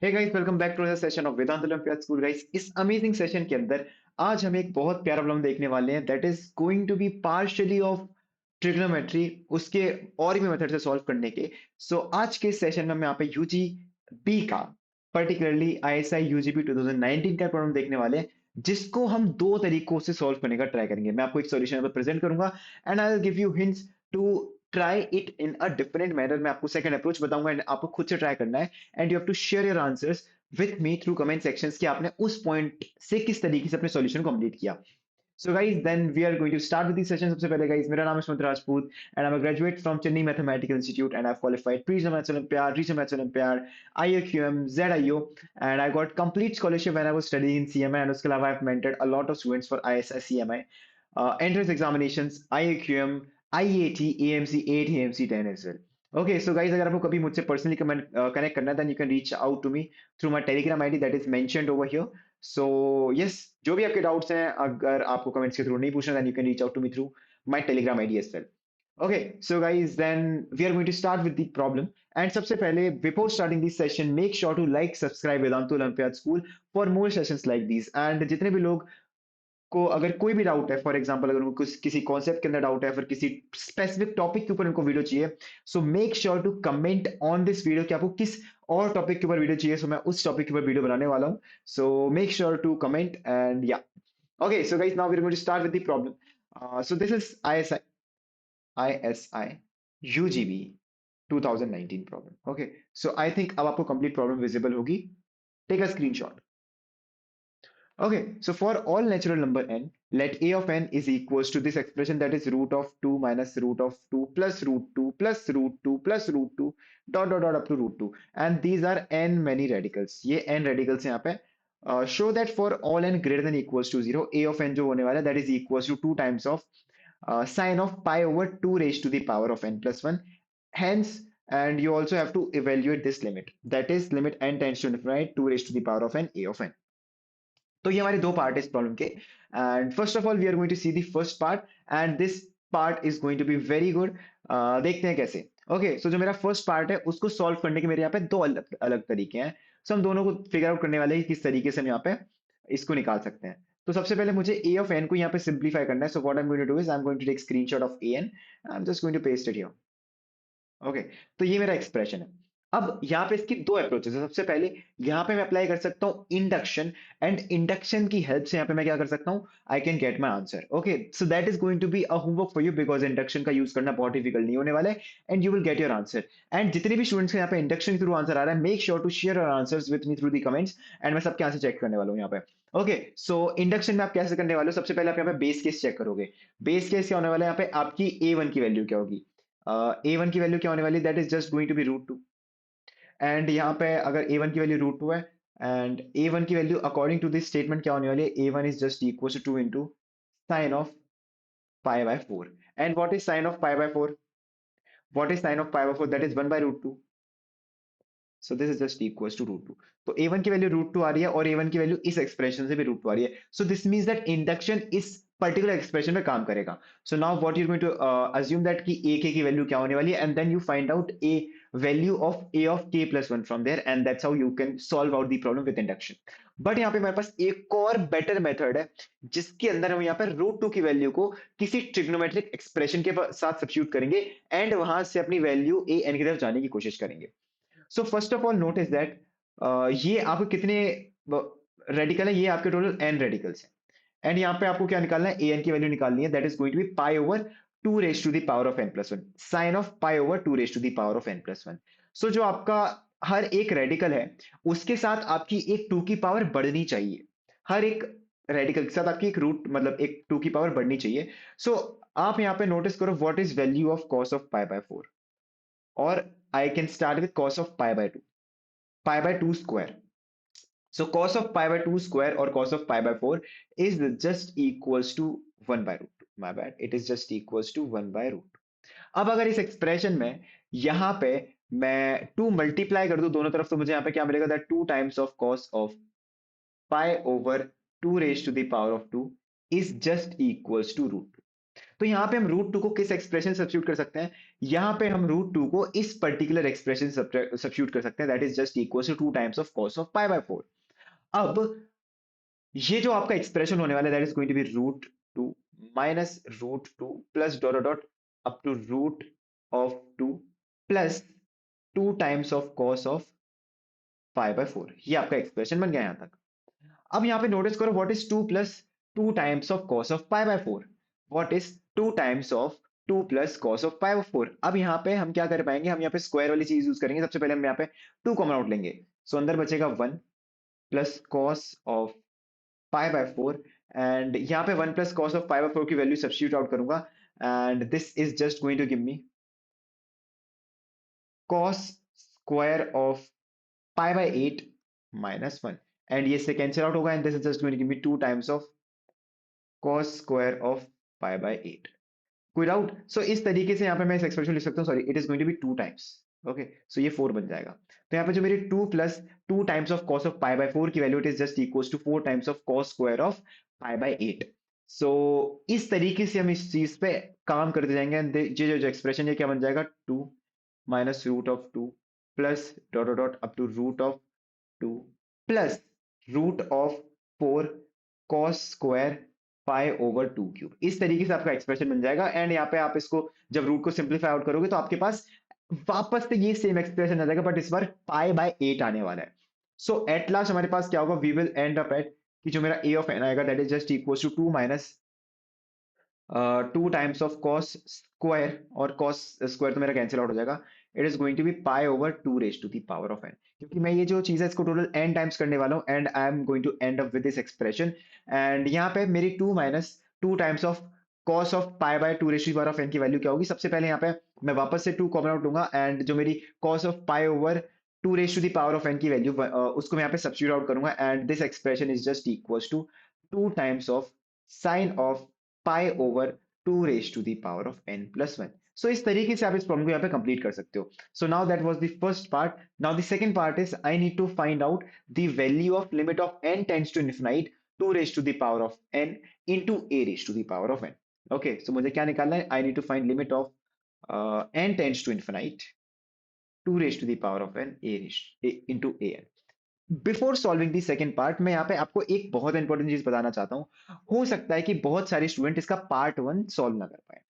Hey guys, welcome back to another session of Vedantu olympiad school. Guys, इस amazing session के अंदर आज हम एक बहुत प्यारा प्रॉब्लम देखने वाले हैं that is going to be partially of trigonometry, उसके और भी मेथड से सॉल्व करने के। आज के सेशन में हम यहाँ पे यूजी बी का, पर्टिकुलरली आईएसआई यूजीबी 2019 का प्रॉब्लम देखने वाले हैं, जिसको हम दो तरीकों से सॉल्व करने का ट्राई करेंगे। मैं आपको एक सॉल्यूशन प्रेजेंट करूंगा and I will give you hints to try it in a different manner. मैं आपको सेकंड अप्रोच बताऊंगा एंड आपको खुद से ट्राई करना है and you have to share your answers with me through comment sections कि आपने उस पॉइंट से किस तरीके से अपने सॉल्यूशन कंप्लीट किया। So guys, then we are going to start with this session. सबसे पहले गाइस, मेरा नाम है Sumit Rajput and I am a graduate from Chennai mathematical institute and I qualified pre maths olympiad, regional maths olympiad, IAQM, ZIO and I got complete scholarship when I was studying in CMI and उसके अलावा I have mentored a lot of students for ISI CMI entrance examinations, IAQM, IAT, AMC 8, AMC 10 as well. Okay, so guys, अगर आपको कभी मुझसे personally connect करना है then you can reach out to me through my Telegram ID that is mentioned over here. So yes, जो भी आपके doubts हैं, अगर आपको कमेंट्स के थ्रू नहीं पूछना then you can reach out to me through my Telegram ID as well. Okay, so guys, then we are going to start with the problem. And सबसे पहले, before starting this session, make sure to like, subscribe Vedantu Olympiad School for more sessions like these. And जितने भी लोग को अगर कोई भी doubt है, फॉर एग्जांपल अगर उनको किसी कॉन्सेप्ट के अंदर डाउट है, फिर किसी स्पेसिफिक टॉपिक के ऊपर उनको वीडियो चाहिए, so make sure to comment on this video कि आपको किस और टॉपिक के ऊपर वीडियो चाहिए। सो मैं उस टॉपिक के ऊपर वीडियो बनाने वाला हूँ। So make sure to comment and या okay. So guys, now we are going to start with the problem. So this is ISI UGB 2019 problem. Okay, so I think अब आपको कंप्लीट प्रॉब्लम विजिबल होगी। Take a screenshot. Okay, so for all natural number n, let a of n is equals to this expression that is root of 2 minus root of 2 plus root 2 plus root 2 plus root 2 dot dot dot up to root 2, and these are n many radicals. ये n radicals हैं यहाँ पे। Show that for all n greater than equals to 0, a of n जो होने वाला है that is equals to 2 times of sine of pi over 2 raised to the power of n plus 1. Hence, and you also have to evaluate this limit, that is limit n tends to infinite 2 raised to the power of n a of n. तो ये हमारे दो part है इस problem के and first of all we are going to see the first part and this part is going to be very good. देखते हैं कैसे। ओके, सो जो मेरा फर्स्ट पार्ट है उसको सॉल्व करने के मेरे यहाँ पे दो अलग अलग तरीके हैं। सो हम दोनों को फिगर आउट करने वाले हैं कि किस तरीके से हम यहाँ पे इसको निकाल सकते हैं। तो सबसे पहले मुझे ए ऑफ एन को यहाँ पे सिंप्लीफाई करना है। So what I am going to do is I am going to take screenshot of a an, I am just going to paste it here. Okay, तो ये मेरा एक्सप्रेशन है। अब यहाँ पे इसकी दो अप्रोचेस है। सबसे पहले यहाँ पे मैं अप्लाई कर सकता हूँ इंडक्शन एंड इंडक्शन की हेल्प से यहाँ पे मैं क्या कर सकता हूँ, I can get my answer. Okay, so that is going to be a homework for you because induction का यूज करना बहुत डिफिकल्ट नहीं होने वाला है and you will get your answer. And जितने भी स्टूडेंट्स के यहाँ पे इंडक्शन के थ्रू आंसर आ रहा है, make sure to share your answers with me through the comments and मैं सबके आंसर चेक करने वाला हूँ यहाँ पे। ओके, सो इंडक्शन में आप कैसे करने वाले हो, सबसे पहले आप यहाँ पे बेस केस चेक करोगे। बेस केस क्या होने वाला है, यहाँ पे आपकी ए वन की वैल्यू क्या होगी। ए वन की वैल्यू क्या होने वाली, that is just going to be root two. And यहाँ पे अगर ए वन की वैल्यू रूट टू है एंड ए वन की value according to this statement क्या होने वाली है, a one is just equal to 2 into sine of pi by four. And what is sine of pi by four, what is sine of pi by four, that is 1/√2। So this is just equals to root two. तो a one की value root two आ रही है और a one की value इस expression से भी रूट टू आ रही है। So this means that induction इस पर्टिकुलर एक्सप्रेशन में काम करेगा। So now what you going to assume that कि ए के की वैल्यू क्या होने वाली है and then you find out a value of a of k plus one from there and that's how you can solve out the problem with induction. But यहाँ पे हमारे पास एक और बेटर मेथड है जिसके अंदर हम यहाँ पे रूट टू की वैल्यू को किसी ट्रिग्नोमेट्रिक एक्सप्रेशन के साथ सब्स्टिट्यूट करेंगे एंड वहां से अपनी वैल्यू ए एन की तरफ जाने की कोशिश करेंगे। So first of all notice that ये आपको कितने रेडिकल है, ये आपके टोटल एन रेडिकल्स हैं एंड यहाँ पे आपको क्या निकालना है, ए एन की वैल्यू निकालनी है that is going to be pi over two raise to the power of n plus one, sine of pi over two raise to the power of n plus one. So जो आपका हर एक radical है उसके साथ आपकी एक to की power बढ़नी चाहिए। हर एक रेडिकल के साथ आपकी एक रूट मतलब एक टू की पावर बढ़नी चाहिए। सो आप यहाँ पे नोटिस करो what is value of cos of pi by four, और I can start with cos of pi by 2, pi by 2 square. So cos of pi by 2 square or cos of pi by 4 is just equals to 1 by root 2. My bad, it is just equals to 1 by root 2. अब अगर इस expression में यहाँ पे मैं 2 multiply कर दूं दोनों तरफ, तो मुझे यहाँ पे क्या मिलेगा, that 2 times of cos of pi over 2 raised to the power of 2 is just equals to root 2. तो यहाँ पे हम रूट टू को किस एक्सप्रेशन सब्स्टिट्यूट कर सकते हैं? यहाँ पे हम रूट टू को इस पर्टिकुलर एक्सप्रेशन सब्स्टिट्यूट कर सकते हैं, that is just equal to 2 times of cos of pi by 4। अब ये जो आपका एक्सप्रेशन होने वाला है that is going to be root two minus root two plus dot dot up to root of two plus 2 times of cos of pi by 4। ये आपका expression बन गया यहाँ तक। अब यहाँ पे नोटिस करो what is 2 plus 2 times of cos of pi by 4। What is 2 times of 2 plus cos of pi by 4। अब यहाँ पे हम क्या कर पाएंगे, हम यहाँ पे स्क्वायर वाली चीज यूज करेंगे। सबसे पहले हम यहाँ पे 2 कॉमन आउट लेंगे, सो अंदर बचेगा 1 plus cos of pi by 4, and यहाँ पे 1 plus cos of pi by 4 की वैल्यू सब्स्टिट्यूट आउट करूंगा, and this is just going to give me cos square of pi by 8 minus 1, and ये से cancel out होगा, and this is just going to give me 2 times of cos square of pi by 8। कोई doubt? सो इस तरीके से यहाँ पे मैं इस एक्सप्रेशन लिख सकता हूँ, sorry it is going to be 2 times. Okay, so ये 4 बन जाएगा। तो यहाँ पे जो मेरी 2 plus 2 times of cos of pi by 4 की value it is just equals to 4 times of cos square of pi by 8। So इस तरीके से हम इस चीज पे काम करते जाएंगे, एंड ये जो एक्सप्रेशन है क्या बन जाएगा, 2 minus root of 2 plus dot dot up to root of 2 plus root of 4 cos square pi over 2 cube. इस तरीके से आपका एक्सप्रेशन बन जाएगा, एंड यहाँ पे आप इसको जब रूट को सिंप्लीफाई आउट करोगे तो आपके पास वापस से ये सेम एक्सप्रेशन आ जाएगा, बट इस बार पाई बाय 8 आने वाला है। सो एट लास्ट हमारे पास क्या होगा, we will end up at कि जो मेरा ए ऑफ एन आएगा that is just equal to 2 minus 2 times of cos square, और कॉस स्क्वायर तो मेरा कैंसिल आउट हो जाएगा। It is going to be pi over 2 raise to the power of n, क्योंकि मैं ये जो चीज है इसको टोटल एन टाइम्स करने वाला हूँ, and I am going to end up with this expression. And यहाँ पे मेरी 2 minus 2 times of cos of pi by 2 raise to the power of n की वैल्यू क्या होगी? सबसे पहले यहाँ पे मैं वापस से 2 कॉमन आउट लूंगा, एंड जो मेरी cos of pi over 2 raise to the power of n की वैल्यू उसको मैं यहाँ पे सब्स्टिट्यूट आउट करूंगा, and this expression is just equal to 2 times of sine of pi over 2 raised to the power of n plus 1। So इस तरीके से आप इस प्रॉब्लम को यहाँ पे कंप्लीट कर सकते हो। So now that was the first part. Now the second part is I need to find out the value of limit of n tends to infinite 2 raised to the power of n into a raised to the power of n। Okay, so मुझे क्या निकालना है? I need to find limit of n tends to infinite 2 raised to the power of n a raised a into a n। Before solving the second part, मैं यहाँ पे आपको एक बहुत इंपॉर्टेंट चीज बताना चाहता हूँ। हो सकता है कि बहुत सारे स्टूडेंट इसका पार्ट 1 सॉल्व ना कर पाए।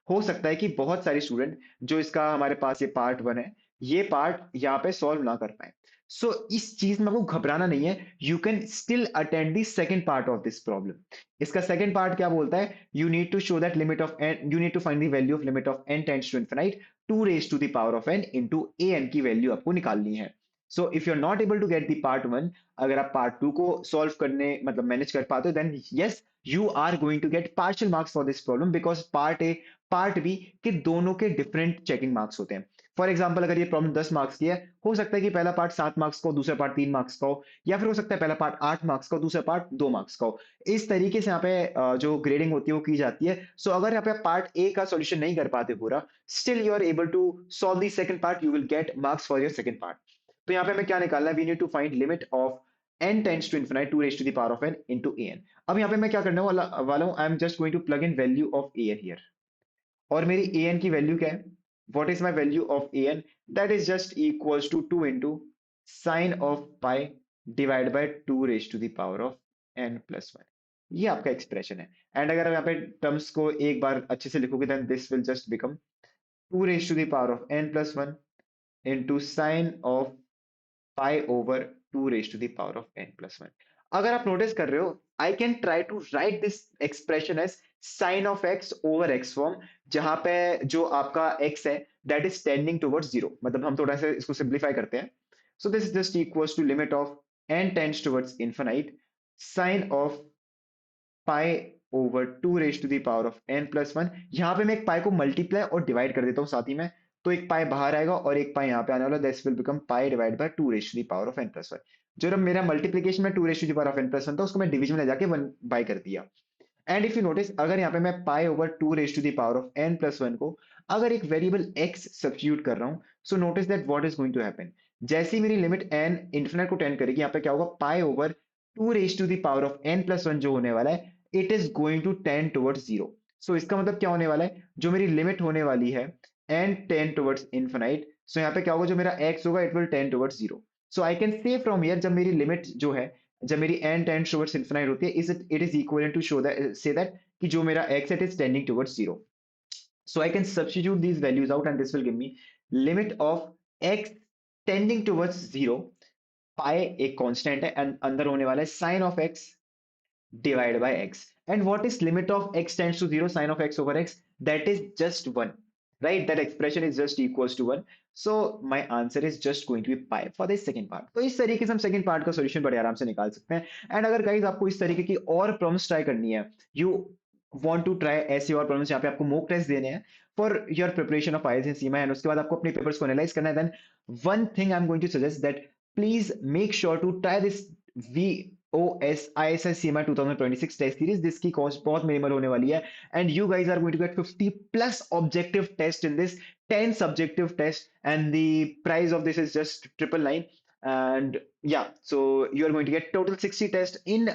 हो सकता है कि बहुत सारे स्टूडेंट जो इसका हमारे पास ये पार्ट 1 है, ये पार्ट यहाँ पे सॉल्व ना कर पाए। सो इस चीज में आपको घबराना नहीं है, you can still attend the second part of this problem. इसका सेकंड पार्ट क्या बोलता है, you need to show that limit of n, you need to find the value of limit of n tends to infinite 2 raise to the power of n into a n की value आपको निकालनी है। So if you are not able to get the part 1, अगर आप part 2 को solve करने मतलब manage कर पाते हो, then yes you are going to get partial marks for this problem, because part a part b के दोनों के डिफरेंट चेकिंग मार्क्स होते हैं। फॉर एग्जाम्पल अगर ये प्रॉब्लम 10 मार्क्स की है, हो सकता है कि पहला पार्ट 7 मार्क्स का हो, दूसरा पार्ट 3 मार्क्स का हो, या फिर हो सकता है पहला पार्ट 8 मार्क्स का हो, दूसरा पार्ट 2 मार्क्स का हो। इस तरीके से यहाँ पे जो ग्रेडिंग होती है वो की जाती है। सो अगर यहाँ पे पार्ट ए का सॉल्यूशन नहीं कर पाते पूरा, still you are able to solve the second part, you will get marks for your second part. तो यहाँ पे हमें क्या निकालना है, we need to find limit of n tends to infinite 2 raise to the power of n into an। अब यहाँ पे मैं क्या करने वाला हूँ, I am just going to plug in value of an here, और मेरी ए एन की वैल्यू क्या है, what is my value of a n, that is just equals to 2 into sine of pi divide by 2 raise to the power of n plus 1। ये आपका expression है, and अगर आप यहाँ पे टर्म्स को एक बार अच्छे से लिखोगे then this will just become 2 raise to the power of n plus 1 into sine of pi over 2 raise to the power of n plus 1। अगर आप नोटिस कर रहे हो, I can try to write this expression as sine of x over x form, जहां पे जो आपका x है दैट इज टेंडिंग टुवर्ड्स 0। मतलब हम थोड़ा सा इसको सिंप्लीफाई करते हैं। So this is just equals to limit of n tends towards infinite sine of pi over 2 raise to the power of n plus 1। यहाँ पे मैं एक पाई को मल्टीप्लाई और डिवाइड कर देता हूँ साथ ही में, तो एक पाई बाहर आएगा और एक पाई यहाँ पे आने वाला, this will become pi divide by 2 raise to the power of n plus 1। जो जब मेरा मल्टीप्लिकेशन में 2 raise to the power of n plus 1 था, उसको मैं डिवीजन में ले जाके 1 बाई कर दिया। एंड इफ यू नोटिस, अगर यहाँ पे मैं pi over 2 raise to the power of n plus 1 को अगर एक वेरिएबल x सब्स्टिट्यूट कर रहा हूँ, so notice that what is going to happen, जैसे ही मेरी लिमिट n इंफिनिट को टेंड करेगी, यहाँ पे क्या होगा, pi over 2 raise to the power of n plus 1 जो होने वाला है, it is going to tend towards 0। So इसका मतलब क्या होने वाला है, जो मेरी लिमिट होने वाली है एन टेन टुवर्ड्स इनफिनाइट, सो यहाँ पे क्या होगा, जो मेरा एक्स होगा it will tend towards zero. So I can say from here, जब मेरी लिमिट जो है, जब मेरी एन टेन टुवर्ड्स इनफिनाइट होती है, it is equal to show that से दैट कि जो मेरा एक्स है it is tending towards zero. So I can substitute these values out and this will give me limit of x tending towards zero, pi एक constant है and अंदर होने वाला है sin of x divided by x. And what is limit of x tends to 0 sin of x over x? That is just 1, right? That expression is just equals to 1. So my answer is just going to be pi for the second part. तो इस तरीके से हम second part का solution बड़े आराम से निकाल सकते हैं। And अगर guys आपको इस तरीके की और problems try करनी है, you want to try ऐसी और problems जहाँ पे आपको mock test देने हैं for your preparation of IELTS and CMA, and उसके बाद आपको अपने papers को analyze करना है, then one thing I'm going to suggest that please make sure to try this VOS ISS CMI 2026 test series, जिसकी कॉस्ट बहुत मिनिमल होने वाली है, and you guys are going to get 50 plus objective test in this, 10 subjective test, and the price of this is just 999, and yeah, so you are going to get total 60 tests in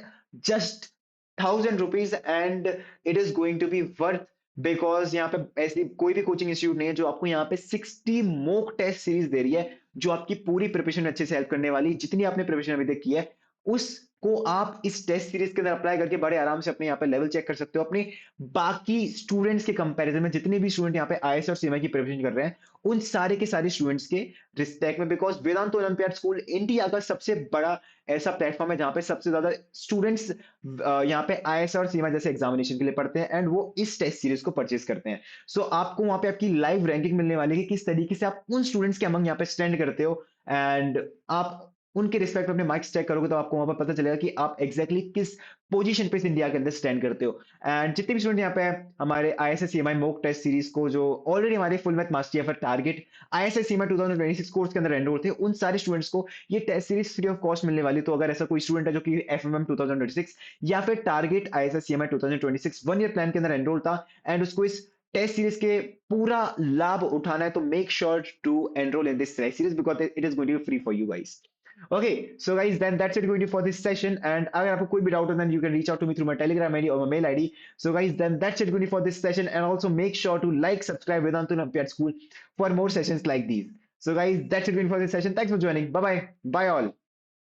just 1000 rupees, and it is going to be worth, because यहाँ पे ऐसी कोई भी coaching institute नहीं है जो आपको यहाँ पे 60 मॉक टेस्ट सीरीज दे रही है, जो आपकी पूरी प्रिपरेशन अच्छे से हेल्प करने वाली, जितनी आपने प्रिपरेशन अभी तक की है उसको आप इस टेस्ट सीरीज के अंदर अप्लाई करके बड़े आराम से अपने यहाँ पे लेवल चेक कर सकते हो, अपने बाकी स्टूडेंट्स के कंपैरिजन में। जितने भी स्टूडेंट यहाँ पे आईएएस और सीएमए की प्रिपरेशन कर रहे हैं, उन सारे के सारे स्टूडेंट्स के रिस्पेक्ट में, because Vedant olympiad school India का सबसे बड़ा ऐसा प्लेटफॉर्म है जहाँ पे सबसे ज्यादा स्टूडेंट्स यहाँ पे आईएएस और सीएमए जैसे एग्जामिनेशन के लिए पढ़ते हैं, एंड वो इस टेस्ट सीरीज को परचेज करते हैं। सो आपको वहां पे आपकी लाइव रैंकिंग मिलने वाली है कि किस तरीके से आप उन स्टूडेंट्स के अमंग यहाँ पे स्टैंड करते हो, एंड आप उनके रिस्पेक्ट में अपने मार्क्स चेक करोगे तो आपको वहां पर पता चलेगा कि आप एग्जैक्टली किस पोजीशन पे इस इंडिया के अंदर स्टैंड करते हो। एंड जितने भी स्टूडेंट यहाँ पे हमारे ISS CMI mock test series को जो ऑलरेडी हमारे full math master for target ISS CMI 2026 course के अंदर एनरोल थे, उन सारे स्टूडेंट्स को ये test series free of cost मिलने वाली। तो अगर ऐसा कोई स्टूडेंट है जो कि एफएमएम 2026 या फिर target ISS CMI 2026 one year plan के अंदर एनरोल था एंड उसको इस टेस्ट सीरीज के पूरा लाभ उठाना है, तो make sure to enroll in this test series because it is going to be free for you guys. Okay, so guys, then that's it going to for this session. And अगर आपको कोई भी doubt हो, then you can reach out to me through my Telegram ID or my mail ID. So guys, then that's it going to for this session. And also make sure to like, subscribe Vedantu Olympiad School for more sessions like these. So guys, that's it going for this session. Thanks for joining. Bye bye. Bye all.